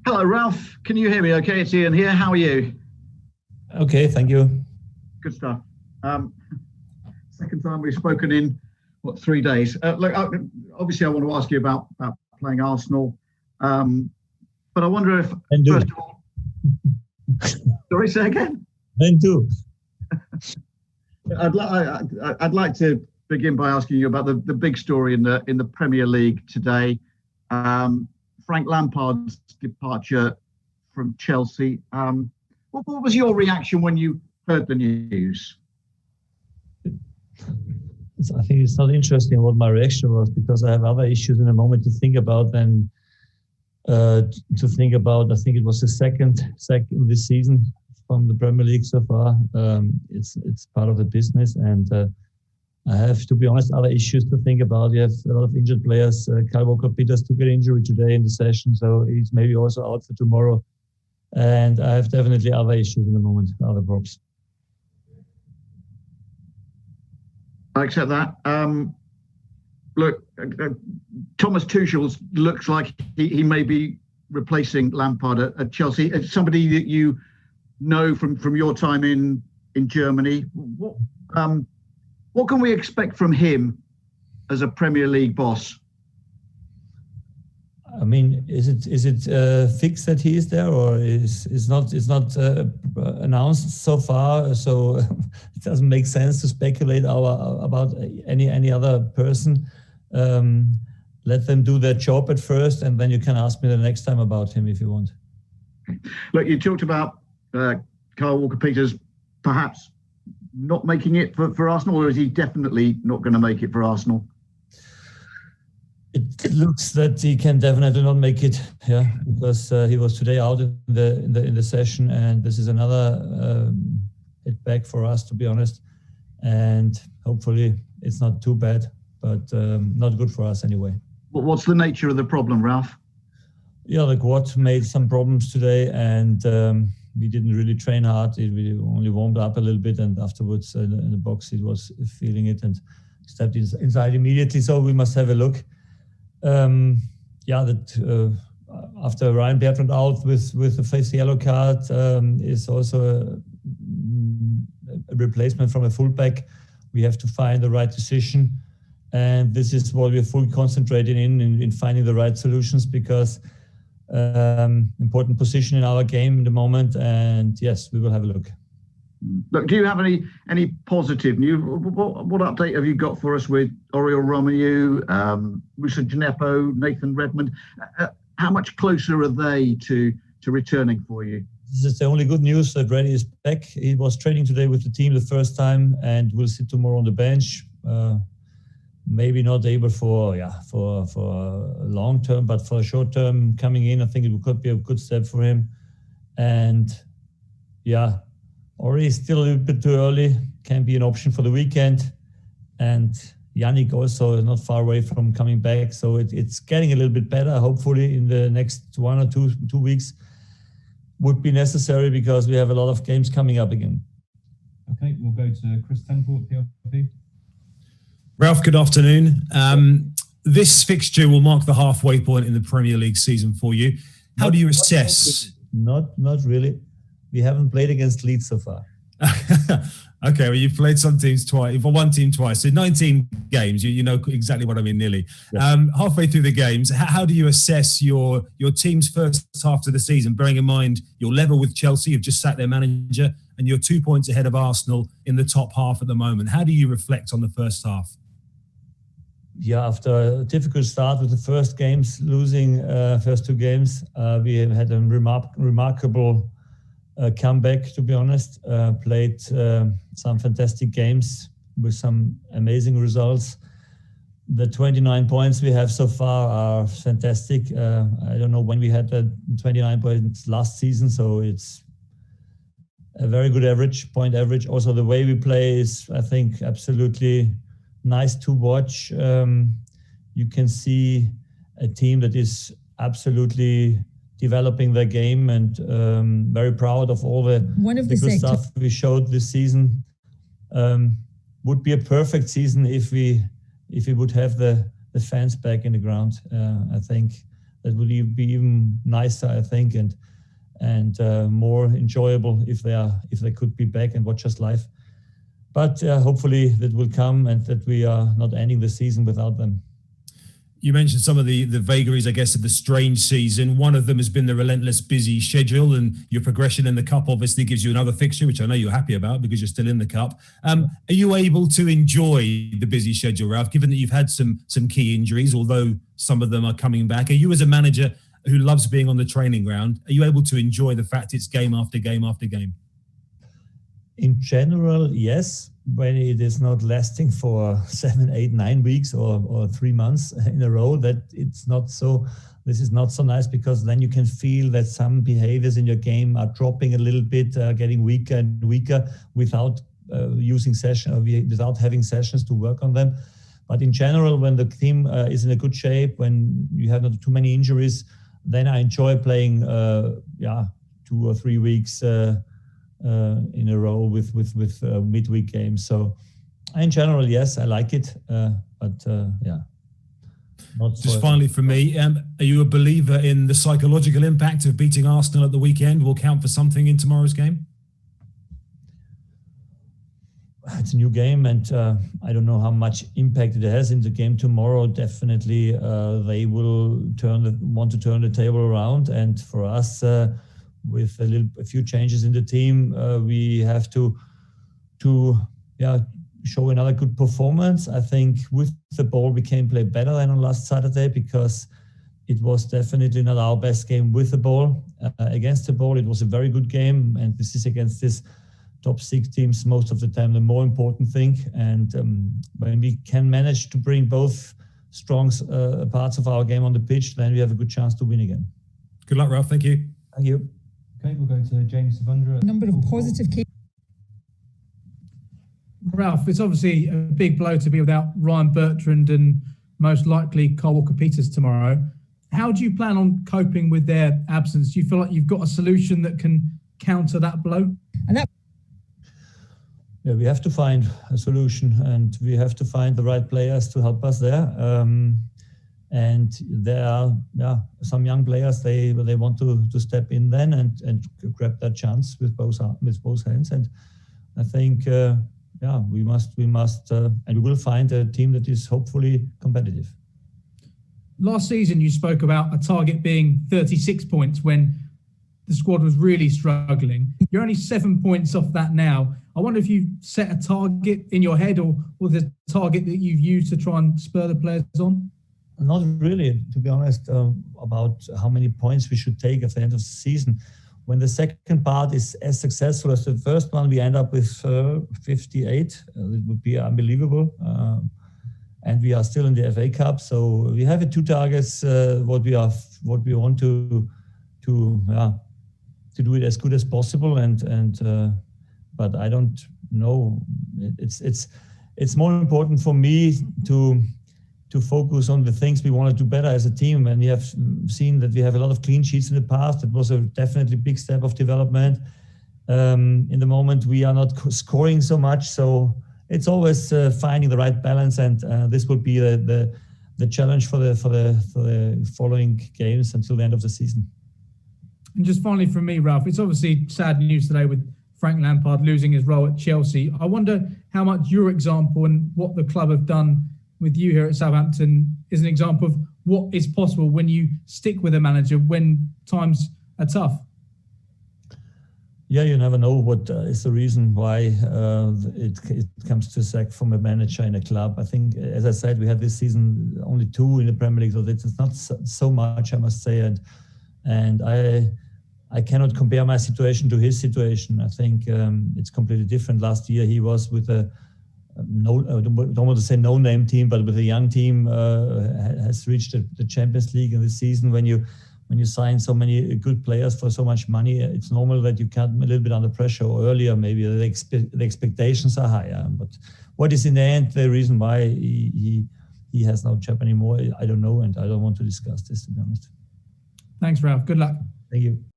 Hello, Ralph. Can you hear me okay? It's Ian here. How are you? Okay, thank you. Good stuff. Second time we've spoken in, 3 days? Obviously, I want to ask you about playing Arsenal. But I wonder if, first of all, sorry, say again? Then do. I'd like to begin by asking you about the big story in the Premier League today. Frank Lampard's departure from Chelsea. What was your reaction when you heard the news? I think it's not interesting what my reaction was, because I have other issues in a moment to think about than to think about. I think it was the second this season from the Premier League so far. It's part of the business, and I have, to be honest, other issues to think about. We have a lot of injured players. Kyle Walker-Peters took an injury today in the session, so he's maybe also out for tomorrow. And I have definitely other issues in the moment, other problems. I accept that. Look, Thomas Tuchel looks like he may be replacing Lampard at Chelsea. It's somebody that you know from your time in Germany. What can we expect from him as a Premier League boss? I mean, is it fixed that he is there, or is not announced so far? So it doesn't make sense to speculate about any other person. Let them do their job at first, and then you can ask me the next time about him if you want. Look, you talked about Kyle Walker-Peters perhaps not making it for Arsenal, or is he definitely not going to make it for Arsenal? It looks that he can definitely not make it, because he was today out in the session, and this is another hit back for us, to be honest. And hopefully it's not too bad, but not good for us anyway. What's the nature of the problem, Ralph? Yeah, the quad made some problems today, and we didn't really train hard. We only warmed up a little bit, and afterwards in the box he was feeling it and stepped inside immediately. So we must have a look. After Ryan Bertrand out with the face yellow card is also a replacement from a fullback. We have to find the right decision, and this is what we're fully concentrating in finding the right solutions, because important position in our game in the moment. And yes, we will have a look. Look, do you have any positive news? What update have you got for us with Oriol Romeu, Moussa Djenepo, Nathan Redmond? How much closer are they to returning for you? This is the only good news that Reddy is back. He was training today with the team the first time and will sit tomorrow on the bench. Maybe not able for long term, but for short term coming in, I think it could be a good step for him. And Ori is still a little bit too early, can be an option for the weekend. And Yannick also is not far away from coming back. So it's getting a little bit better, hopefully in the next 1 or 2 weeks would be necessary, because we have a lot of games coming up again. Okay, we'll go to Chris Temple at PLP. Ralph, good afternoon. This fixture will mark the halfway point in the Premier League season for you. How do you assess? Not really. We haven't played against Leeds so far. Okay, well, you've played some teams twice, for one team twice, so 19 games. You know exactly what I mean, nearly. Yes. Halfway through the games, how do you assess your team's first half of the season, bearing in mind your level with Chelsea, you've just sacked their manager, and you're 2 points ahead of Arsenal in the top half at the moment? How do you reflect on the first half? Yeah, after a difficult start with the first games, losing first 2 games, we have had a remarkable comeback, to be honest. Played some fantastic games with some amazing results. The 29 points we have so far are fantastic. I don't know when we had the 29 points last season, so it's a very good point average. Also, the way we play is, I think, absolutely nice to watch. You can see a team that is absolutely developing their game, and very proud of all the good stuff we showed this season. Would be a perfect season if we would have the fans back in the ground. I think That would be even nicer, I think, and more enjoyable if they could be back and watch us live. But hopefully that will come, and that we are not ending the season without them. You mentioned some of the vagaries, I guess, of the strange season. One of them has been the relentless busy schedule, and your progression in the Cup obviously gives you another fixture, which I know you're happy about because you're still in the Cup. Are you able to enjoy the busy schedule, Ralph, given that you've had some key injuries, although some of them are coming back? Are you, as a manager who loves being on the training ground, are you able to enjoy the fact it's game after game after game? In general, yes. When it is not lasting for 7, 8, 9 weeks or 3 months in a row, that it's not so, this is not so nice, because then you can feel that some behaviors in your game are dropping a little bit, getting weaker and weaker without without having sessions to work on them. But in general, when the team is in a good shape, when you have not too many injuries, then I enjoy playing 2 or 3 weeks in a row with midweek games. So in general, yes, I like it, but not just finally for me, are you a believer in the psychological impact of beating Arsenal at the weekend will count for something in tomorrow's game? It's a new game, and I don't know how much impact it has in the game tomorrow. Definitely they will want to turn the table around, and for us, with a few changes in the team, we have to show another good performance. I think with the ball we can play better than on last Saturday, because it was definitely not our best game with the ball. Against the ball, it was a very good game, and this is against this top 6 teams most of the time the more important thing. And when we can manage to bring both strong parts of our game on the pitch, then we have a good chance to win again. Good luck, Ralph. Thank you. Thank you. Okay, we'll go to James Savundra. Number of positive cases. Ralph, it's obviously a big blow to be without Ryan Bertrand and most likely Kyle Walker-Peters tomorrow. How do you plan on coping with their absence? Do you feel like you've got a solution that can counter that blow? Yeah, we have to find a solution, and we have to find the right players to help us there. And there are some young players, they want to step in then and grab that chance with both hands. And I think we must and we will find a team that is hopefully competitive. Last season you spoke about a target being 36 points when the squad was really struggling. You're only 7 points off that now. I wonder if you set a target in your head, or the target that you've used to try and spur the players on? Not really, to be honest, about how many points we should take at the end of the season. When the second part is as successful as the first one, we end up with 58. It would be unbelievable. And we are still in the FA Cup, so we have 2 targets. What we want to do it as good as possible. But I don't know. It's more important for me to focus on the things we want to do better as a team. And we have seen that we have a lot of clean sheets in the past. It was a definitely big step of development. In the moment, we are not scoring so much. So it's always finding the right balance. And this will be the challenge for the following games until the end of the season. And just finally from me, Ralph, it's obviously sad news today with Frank Lampard losing his role at Chelsea. I wonder how much your example and what the club have done with you here at Southampton is an example of what is possible when you stick with a manager when times are tough. Yeah, you never know what is the reason why it comes to sack from a manager in a club. I think, as I said, we had this season only 2 in the Premier League, so it's not so much, I must say. And I cannot compare my situation to his situation. I think it's completely different. Last year he was with I don't want to say no-name team, but with a young team, has reached the Champions League in this season. When you sign so many good players for so much money, it's normal that you come a little bit under pressure, or earlier maybe the expectations are higher. But what is in the end the reason why he has no job anymore, I don't know, and I don't want to discuss this, to be honest. Thanks, Ralph. Good luck. Thank you.